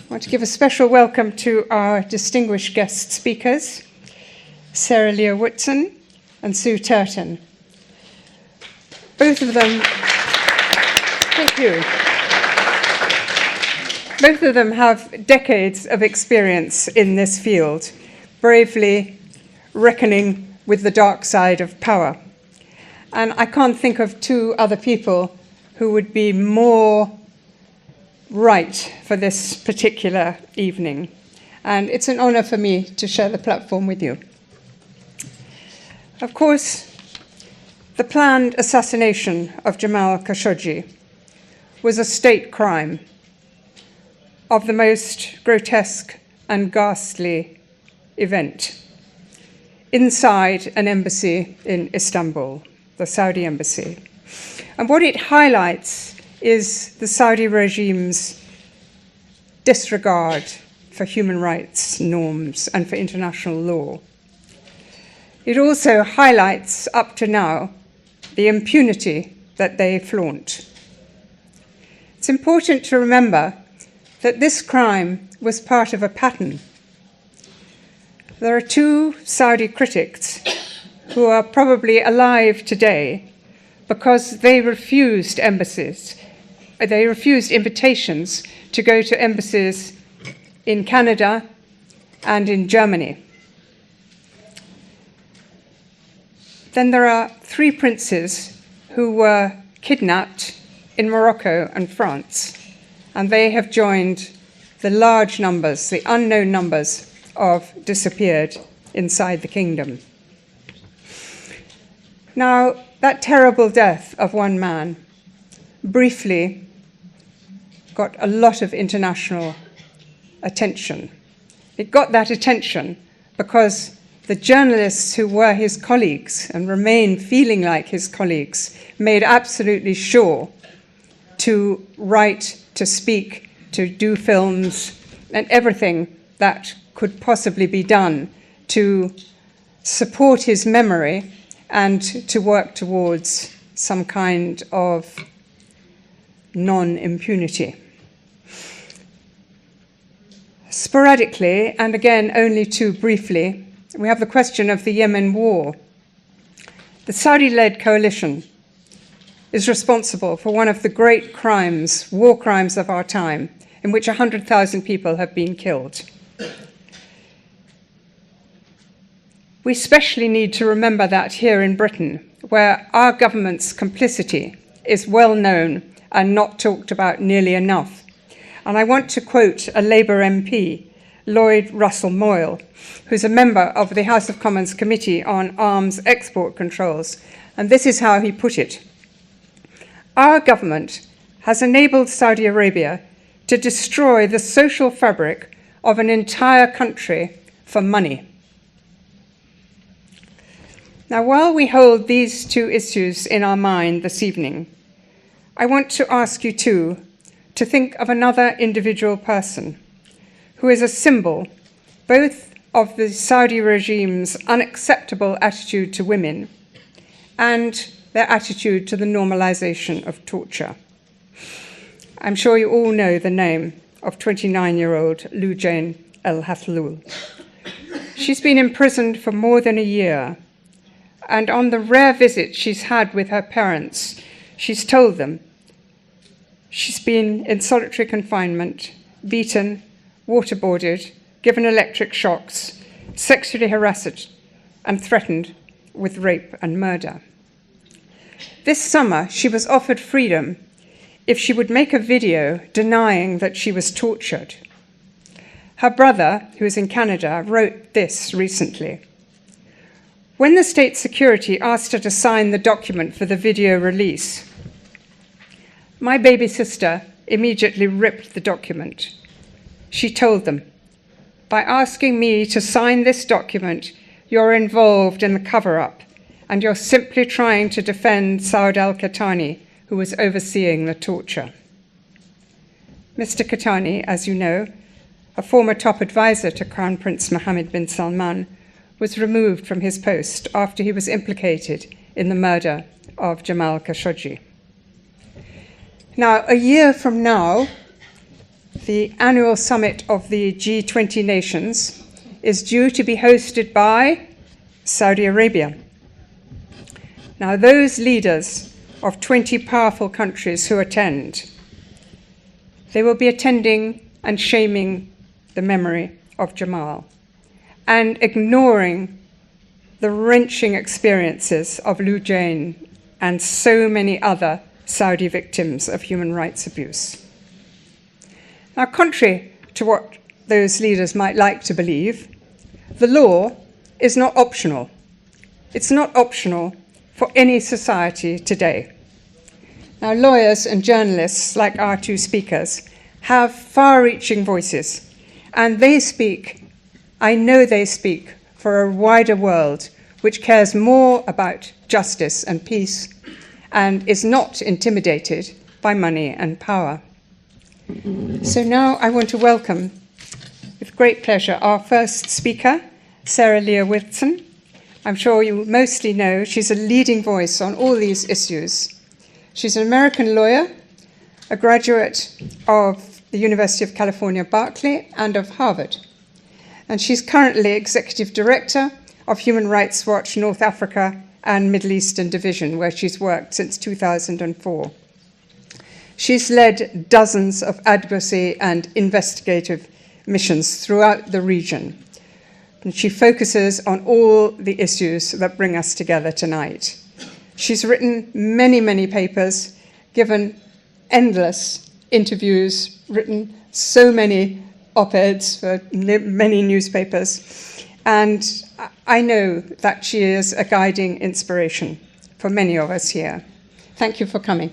I want to give a special welcome to our distinguished guest speakers, Sarah Leah Whitson and Sue Turton. Both of them, thank you. Both of them have decades of experience in this field, bravely reckoning with the dark side of power. And I can't think of two other people who would be more right for this particular evening. And it's an honor for me to share the platform with you. Of course, the planned assassination of Jamal Khashoggi was a state crime of the most grotesque and ghastly event inside an embassy in Istanbul, the Saudi embassy. And what it highlights is the Saudi regime's disregard for human rights norms and for international law. It also highlights, up to now, the impunity that they flaunt. It's important to remember that this crime was part of a pattern. There are two Saudi critics who are probably alive today because they refused invitations to go to embassies in Canada and in Germany. Then there are three princes who were kidnapped in Morocco and France, and they have joined the large numbers, the unknown numbers of disappeared inside the kingdom. Now, that terrible death of one man briefly got a lot of international attention. It got that attention because the journalists who were his colleagues and remain feeling like his colleagues made absolutely sure to write, to speak, to do films, and everything that could possibly be done to support his memory and to work towards some kind of non-impunity. Sporadically, and again only too briefly, we have the question of the Yemen war. The Saudi-led coalition is responsible for one of the great crimes, war crimes of our time, in which 100,000 people have been killed. We especially need to remember that here in Britain, where our government's complicity is well known and not talked about nearly enough. And I want to quote a Labour MP, Lloyd Russell Moyle, who's a member of the House of Commons Committee on Arms Export Controls, and this is how he put it. Our government has enabled Saudi Arabia to destroy the social fabric of an entire country for money. Now, while we hold these two issues in our mind this evening, I want to ask you too to think of another individual person who is a symbol both of the Saudi regime's unacceptable attitude to women and their attitude to the normalization of torture. I'm sure you all know the name of 29-year-old Loujain El-Hathloul. She's been imprisoned for more than a year, and on the rare visit she's had with her parents, she's told them she's been in solitary confinement, beaten, waterboarded, given electric shocks, sexually harassed, and threatened with rape and murder. This summer, she was offered freedom if she would make a video denying that she was tortured. Her brother, who is in Canada, wrote this recently. When the state security asked her to sign the document for the video release, my baby sister immediately ripped the document. She told them, by asking me to sign this document, you're involved in the cover-up, and you're simply trying to defend Saud al-Qahtani, who was overseeing the torture. Mr. Qahtani, as you know, a former top advisor to Crown Prince Mohammed bin Salman, was removed from his post after he was implicated in the murder of Jamal Khashoggi. Now, a year from now, the annual summit of the G20 nations is due to be hosted by Saudi Arabia. Now, those leaders of 20 powerful countries who attend, they will be attending and shaming the memory of Jamal and ignoring the wrenching experiences of Lou Jane and so many other Saudi victims of human rights abuse. Now, contrary to what those leaders might like to believe, the law is not optional. It's not optional for any society today. Now, lawyers and journalists, like our two speakers, have far-reaching voices, and they speak, I know they speak, for a wider world which cares more about justice and peace and is not intimidated by money and power. So now I want to welcome, with great pleasure, our first speaker, Sarah Leah Whitson. I'm sure you mostly know she's a leading voice on all these issues. She's an American lawyer, a graduate of the University of California, Berkeley, and of Harvard. And she's currently Executive Director of Human Rights Watch North Africa and Middle Eastern Division, where she's worked since 2004. She's led dozens of advocacy and investigative missions throughout the region. And she focuses on all the issues that bring us together tonight. She's written many, many papers, given endless interviews, written so many op-eds for many newspapers. And I know that she is a guiding inspiration for many of us here. Thank you for coming.